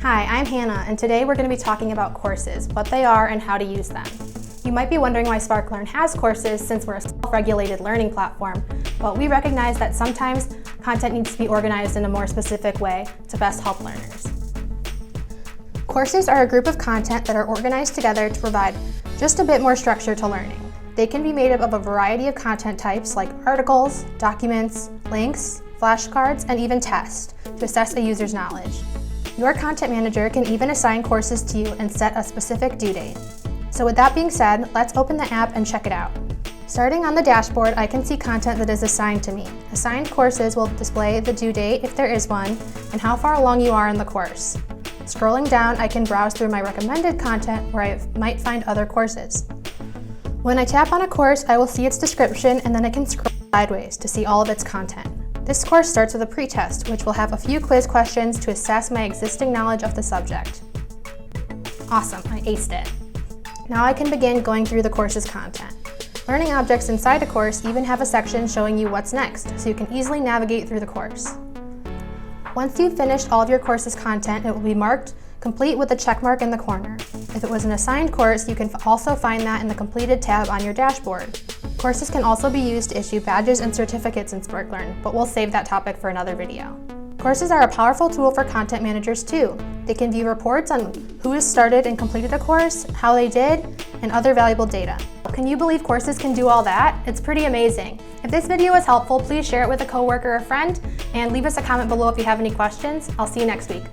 Hi, I'm Hannah, and today we're going to be talking about courses, what they are, and how to use them. You might be wondering why SparkLearn has courses since we're a self-regulated learning platform, but we recognize that sometimes content needs to be organized in a more specific way to best help learners. Courses are a group of content that are organized together to provide just a bit more structure to learning. They can be made up of a variety of content types like articles, documents, links, flashcards, and even tests to assess a user's knowledge. Your content manager can even assign courses to you and set a specific due date. So with that being said, let's open the app and check it out. Starting on the dashboard, I can see content that is assigned to me. Assigned courses will display the due date, if there is one, and how far along you are in the course. Scrolling down, I can browse through my recommended content where I might find other courses. When I tap on a course, I will see its description, and then I can scroll sideways to see all of its content. This course starts with a pretest, which will have a few quiz questions to assess my existing knowledge of the subject. Awesome, I aced it. Now I can begin going through the course's content. Learning objects inside a course even have a section showing you what's next, so you can easily navigate through the course. Once you've finished all of your course's content, it will be marked complete with a check mark in the corner. If it was an assigned course, you can also find that in the completed tab on your dashboard. Courses can also be used to issue badges and certificates in SparkLearn, but we'll save that topic for another video. Courses are a powerful tool for content managers too. They can view reports on who has started and completed a course, how they did, and other valuable data. Can you believe courses can do all that? It's pretty amazing. If this video was helpful, please share it with a coworker or friend, and leave us a comment below if you have any questions. I'll see you next week.